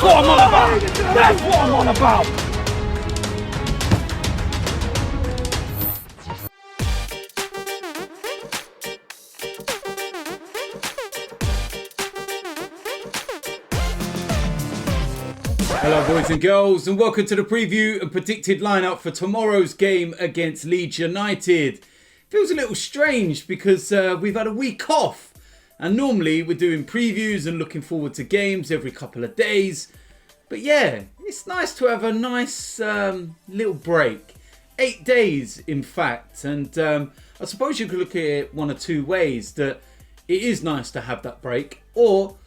what I'm on about. That's what I'm on about. Hello boys and girls, and welcome to the preview and predicted lineup for tomorrow's game against Leeds United. Feels a little strange because we've had a week off, and normally we're doing previews and looking forward to games every couple of days. But yeah, it's nice to have a nice little break. 8 days in fact, and I suppose you could look at it one of two ways, that it is nice to have that break, or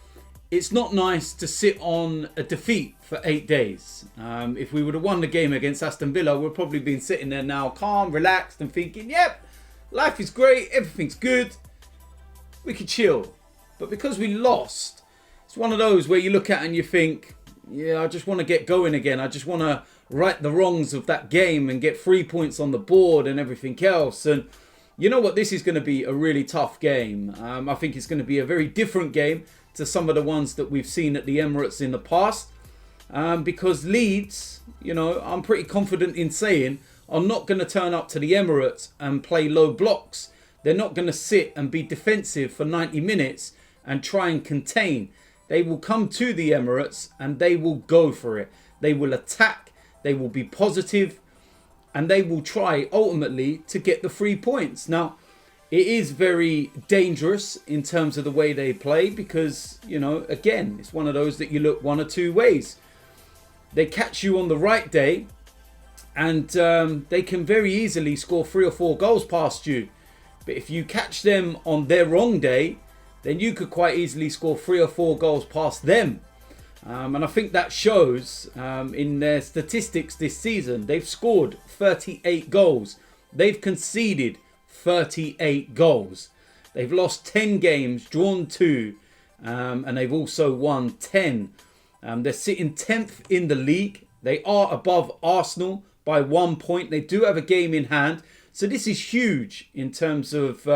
it's not nice to sit on a defeat for 8 days. If we would have won the game against Aston Villa, we'd probably been sitting there now calm, relaxed and thinking, yep, life is great, everything's good, we can chill. But because we lost, it's one of those where you look at it and you think, yeah, I just want to get going again. I just want to right the wrongs of that game and get 3 points on the board and everything else. And you know what, this is going to be a really tough game. I think it's going to be a very different game to some of the ones that we've seen at the Emirates in the past. Because Leeds, you know, I'm pretty confident in saying, are not going to turn up to the Emirates and play low blocks. They're not going to sit and be defensive for 90 minutes and try and contain. They will come to the Emirates and they will go for it. They will attack, they will be positive, and they will try ultimately to get the 3 points. Now, it is very dangerous in terms of the way they play because, you know, again, it's one of those that you look one or two ways. They catch you on the right day and they can very easily score 3 or 4 goals past you. But if you catch them on their wrong day, then you could quite easily score 3 or 4 goals past them. And I think that shows in their statistics this season. They've scored 38 goals. They've conceded 38 goals. They've lost 10 games, drawn 2, and they've also won 10. They're sitting 10th in the league. They are above Arsenal by 1 point. They do have a game in hand. So this is huge in terms of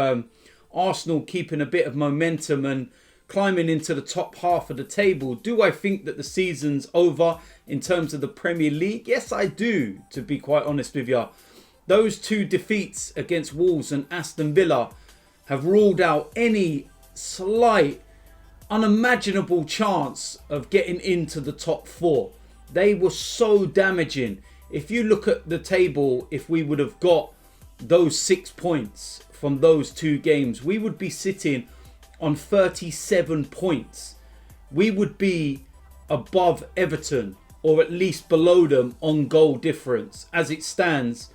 Arsenal keeping a bit of momentum and climbing into the top half of the table. Do I think that the season's over in terms of the Premier League? Yes, I do, to be quite honest with you. Those 2 defeats against Wolves and Aston Villa have ruled out any slight, unimaginable chance of getting into the top 4. They were so damaging. If you look at the table, if we would have got those 6 points from those 2 games, we would be sitting on 37 points. We would be above Everton, or at least below them on goal difference. As it stands,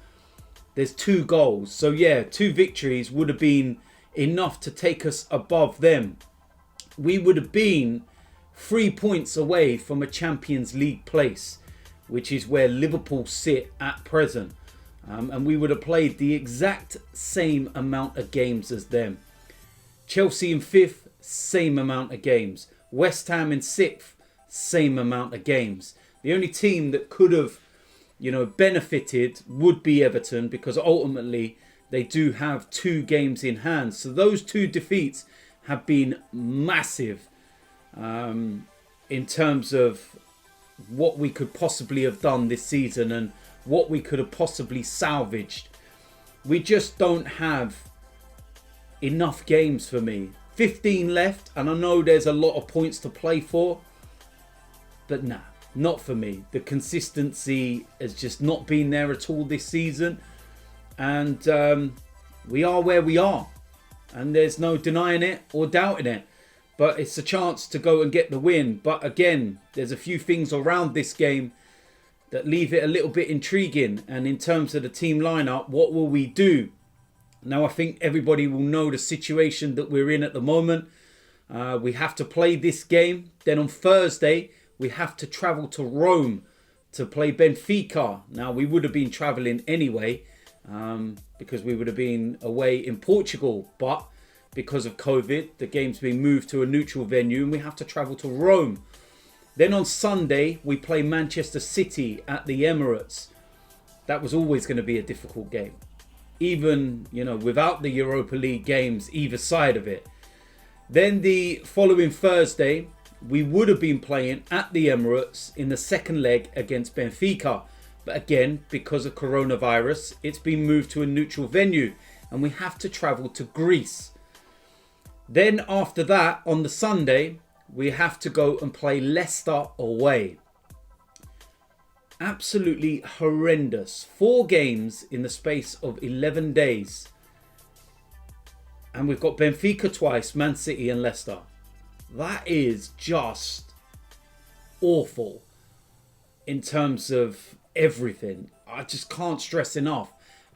there's 2 goals. So yeah, 2 victories would have been enough to take us above them. We would have been 3 points away from a Champions League place, which is where Liverpool sit at present. And we would have played the exact same amount of games as them. Chelsea in 5th, same amount of games. West Ham in 6th, same amount of games. The only team that could have, you know, benefited would be Everton, because ultimately they do have 2 games in hand. So those 2 defeats have been massive in terms of what we could possibly have done this season and what we could have possibly salvaged. We just don't have enough games for me. 15 left, and I know there's a lot of points to play for, but nah, not for me. The consistency has just not been there at all this season, and we are where we are, and there's no denying it or doubting it. But it's a chance to go and get the win. But again, there's a few things around this game that leave it a little bit intriguing. And in terms of the team lineup, what will we do? Now, I think everybody will know the situation that we're in at the moment. We have to play this game. Then on Thursday, we have to travel to Rome to play Benfica. Now, we would have been travelling anyway because we would have been away in Portugal. But because of COVID, the game's been moved to a neutral venue and we have to travel to Rome. Then on Sunday, we play Manchester City at the Emirates. That was always going to be a difficult game. Even, you know, without the Europa League games either side of it. Then the following Thursday, we would have been playing at the Emirates in the second leg against Benfica. But again, because of coronavirus, it's been moved to a neutral venue and we have to travel to Greece. Then after that, on the Sunday, we have to go and play Leicester away. Absolutely horrendous. 4 games in the space of 11 days. And we've got Benfica twice, Man City and Leicester. That is just awful in terms of everything. I just can't stress enough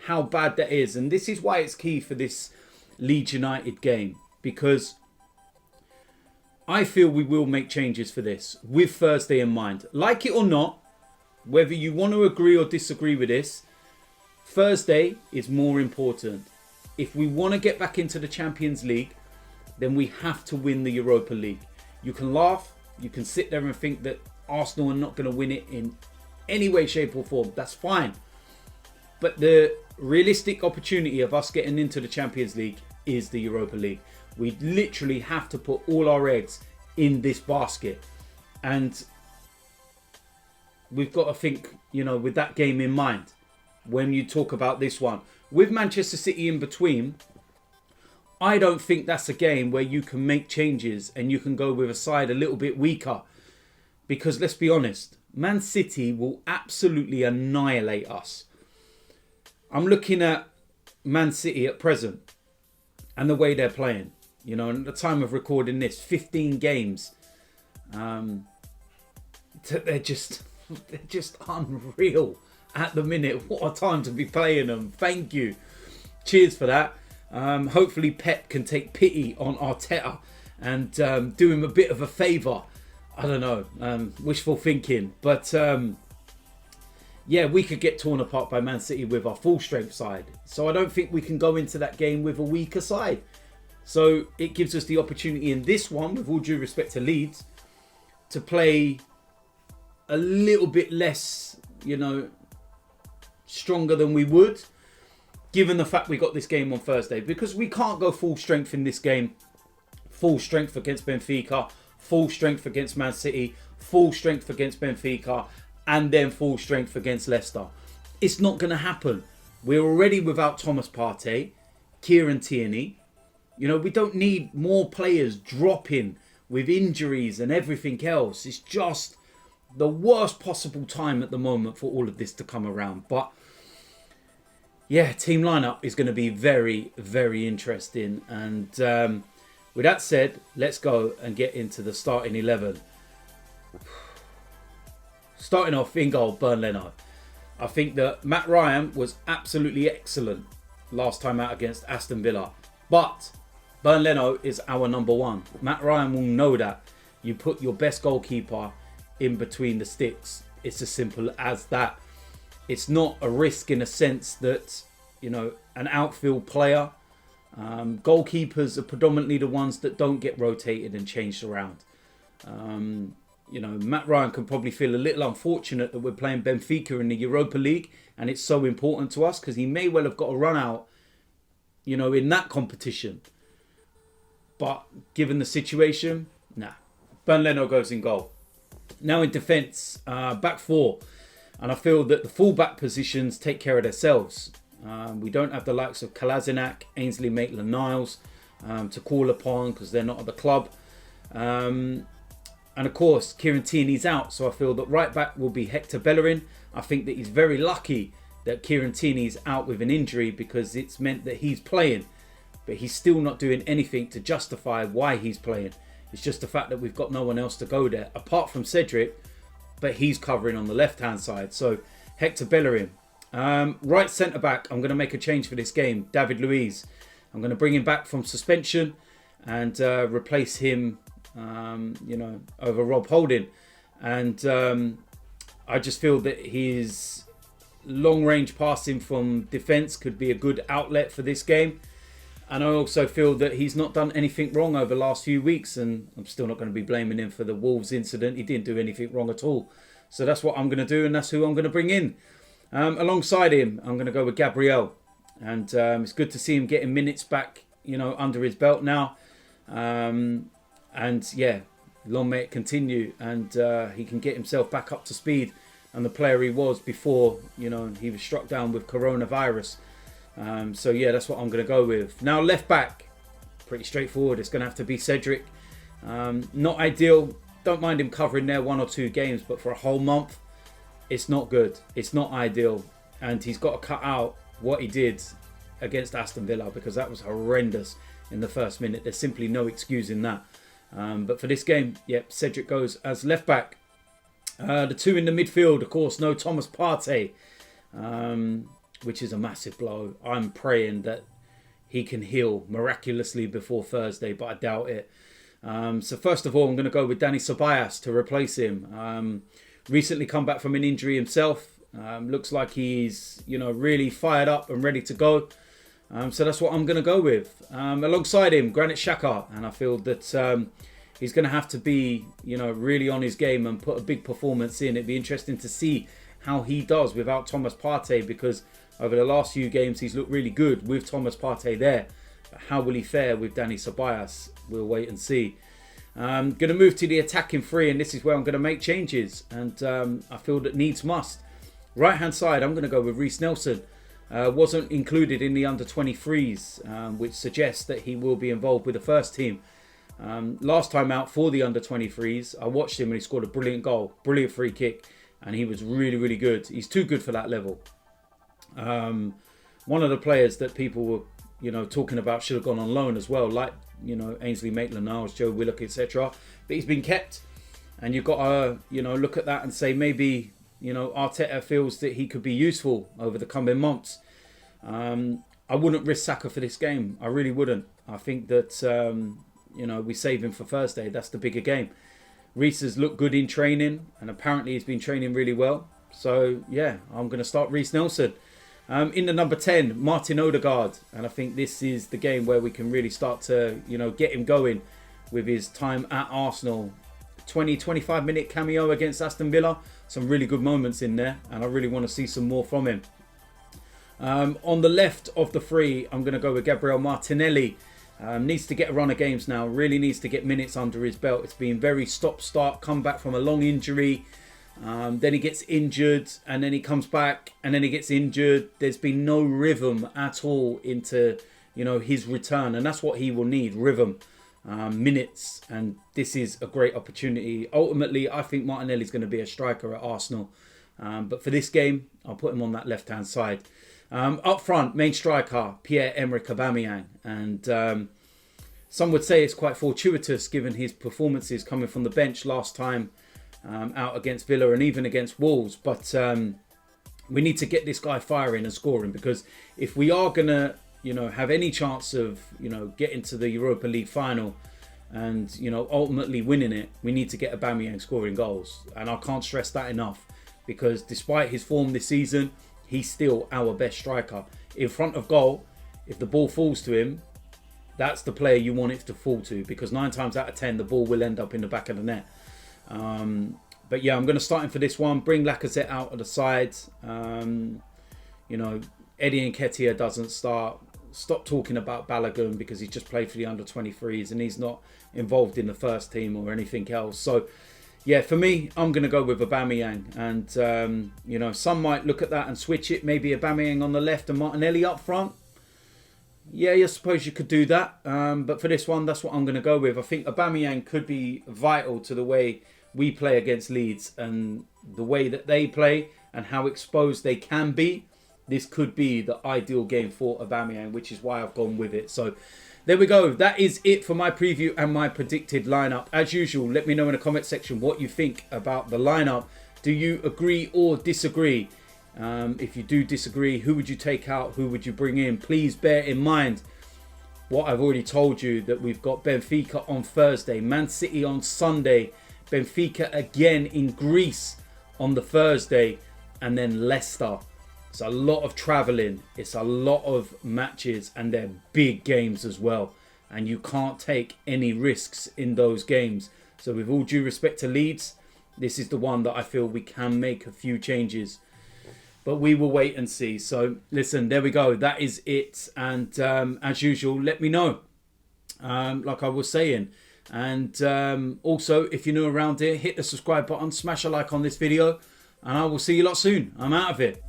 how bad that is. And this is why it's key for this Leeds United game. Because I feel we will make changes for this with Thursday in mind. Like it or not, whether you want to agree or disagree with this, Thursday is more important. If we want to get back into the Champions League, then we have to win the Europa League. You can laugh, you can sit there and think that Arsenal are not going to win it in any way, shape or form. That's fine. But the realistic opportunity of us getting into the Champions League is the Europa League. We literally have to put all our eggs in this basket. And we've got to think, with that game in mind, when you talk about this one. With Manchester City in between, I don't think that's a game where you can make changes and you can go with a side a little bit weaker. Because let's be honest, Man City will absolutely annihilate us. I'm looking at Man City at present and the way they're playing. And at the time of recording this, 15 games. They're just unreal at the minute. What a time to be playing them. Thank you. Cheers for that. Hopefully Pep can take pity on Arteta and do him a bit of a favour. I don't know. Wishful thinking. But yeah, we could get torn apart by Man City with our full strength side. So I don't think we can go into that game with a weaker side. So it gives us the opportunity in this one, with all due respect to Leeds, to play a little bit less, stronger than we would, given the fact we got this game on Thursday. Because we can't go full strength in this game. Full strength against Benfica, full strength against Man City, full strength against Benfica, and then full strength against Leicester. It's not going to happen. We're already without Thomas Partey, Kieran Tierney. We don't need more players dropping with injuries and everything else. It's just the worst possible time at the moment for all of this to come around. But yeah, team lineup is going to be very, very interesting. And with that said, let's go and get into the starting 11. Starting off in goal, Leno. I think that Matt Ryan was absolutely excellent last time out against Aston Villa. But Leno is our number one. Matt Ryan will know that. You put your best goalkeeper in between the sticks. It's as simple as that. It's not a risk in a sense that, an outfield player. Goalkeepers are predominantly the ones that don't get rotated and changed around. Matt Ryan can probably feel a little unfortunate that we're playing Benfica in the Europa League and it's so important to us, because he may well have got a run out, in that competition. But given the situation, nah. Leno goes in goal. Now in defence, back four. And I feel that the full-back positions take care of themselves. We don't have the likes of Kolasinac, Ainsley Maitland-Niles to call upon because they're not at the club. And of course, Kieran Tierney's out. So I feel that right back will be Hector Bellerin. I think that he's very lucky that Kieran Tierney's out with an injury, because it's meant that he's playing. But he's still not doing anything to justify why he's playing. It's just the fact that we've got no one else to go there, apart from Cedric, but he's covering on the left-hand side. So Hector Bellerin. Right centre-back, I'm going to make a change for this game. David Luiz. I'm going to bring him back from suspension and replace him, over Rob Holding. And I just feel that his long-range passing from defence could be a good outlet for this game. And I also feel that he's not done anything wrong over the last few weeks. And I'm still not going to be blaming him for the Wolves incident. He didn't do anything wrong at all. So that's what I'm going to do. And that's who I'm going to bring in. Alongside him, I'm going to go with Gabriel. And it's good to see him getting minutes back, under his belt now. And yeah, long may it continue, and he can get himself back up to speed and the player he was before, you know, he was struck down with coronavirus. So yeah, that's what I'm going to go with. Now left back, pretty straightforward. It's going to have to be Cedric. Not ideal. Don't mind him covering there 1 or 2 games, but for a whole month, it's not good. It's not ideal, and he's got to cut out what he did against Aston Villa, because that was horrendous in the first minute. There's simply no excusing that. But for this game, yep, Cedric goes as left back. The 2 in the midfield, of course, no Thomas Partey, which is a massive blow. I'm praying that he can heal miraculously before Thursday, but I doubt it. So first of all, I'm going to go with Dani Ceballos to replace him. Recently come back from an injury himself. Looks like he's, you know, really fired up and ready to go. So that's what I'm going to go with. Alongside him, Granit Xhaka, and I feel that he's going to have to be, you know, really on his game and put a big performance in. It'd be interesting to see how he does without Thomas Partey, because over the last few games he's looked really good with Thomas Partey there. But how will he fare with Dani Ceballos? We'll wait and see. Going to move to the attacking 3, and this is where I'm going to make changes. And I feel that needs must. Right hand side, I'm going to go with Reiss Nelson. Wasn't included in the under-23s, which suggests that he will be involved with the first team. Last time out for the under-23s, I watched him and he scored a brilliant goal, brilliant free kick, and he was really, really good. He's too good for that level. One of the players that people were, you know, talking about should have gone on loan as well, like, you know, Ainsley Maitland-Niles, Joe Willock, etc. But he's been kept, and you've got to, you know, look at that and say maybe, you know, Arteta feels that he could be useful over the coming months. I wouldn't risk Saka for this game. I really wouldn't. I think that, you know, we save him for Thursday. That's the bigger game. Reiss has looked good in training, and apparently he's been training really well. So, yeah, I'm going to start Reiss Nelson. In the number 10, Martin Odegaard. And I think this is the game where we can really start to, you know, get him going with his time at Arsenal. 20-25 minute cameo against Aston Villa. Some really good moments in there, and I really want to see some more from him. On the left of the 3, I'm going to go with Gabriel Martinelli. Needs to get a run of games now. Really needs to get minutes under his belt. It's been very stop-start. Come back from a long injury. Then he gets injured, and then he comes back, and then he gets injured. There's been no rhythm at all into, you know, his return, and that's what he will need, rhythm, minutes, and this is a great opportunity. Ultimately, I think Martinelli's going to be a striker at Arsenal, but for this game, I'll put him on that left-hand side. Up front, main striker, Pierre-Emerick Aubameyang, and some would say it's quite fortuitous given his performances coming from the bench last time out against Villa and even against Wolves, but we need to get this guy firing and scoring, because if we are going to, you know, have any chance of, you know, getting to the Europa League final and, you know, ultimately winning it, we need to get Aubameyang scoring goals. And I can't stress that enough, because despite his form this season, he's still our best striker. In front of goal, if the ball falls to him, that's the player you want it to fall to, because 9 times out of 10, the ball will end up in the back of the net. But yeah, I'm going to start him for this one. Bring Lacazette out of the side. You know, Eddie Nketiah doesn't start. Stop talking about Bellerin, because he's just played for the under-23s and he's not involved in the first team or anything else. So yeah, for me, I'm going to go with Aubameyang. And, you know, some might look at that and switch it. Maybe Aubameyang on the left and Martinelli up front. Yeah, I suppose you could do that. But for this one, that's what I'm going to go with. I think Aubameyang could be vital to the way we play against Leeds and the way that they play and how exposed they can be. This could be the ideal game for Aubameyang, which is why I've gone with it. So there we go. That is it for my preview and my predicted lineup. As usual, let me know in the comment section what you think about the lineup. Do you agree or disagree? If you do disagree, who would you take out? Who would you bring in? Please bear in mind what I've already told you, that we've got Benfica on Thursday, Man City on Sunday, Benfica again in Greece on the Thursday, and then Leicester. It's a lot of travelling. It's a lot of matches, and they're big games as well. And you can't take any risks in those games. So with all due respect to Leeds, this is the one that I feel we can make a few changes. But we will wait and see. So listen, there we go. That is it. And as usual, let me know. Like I was saying, And also, if you're new around here, hit the subscribe button, smash a like on this video, and I will see you lot soon. I'm out of it.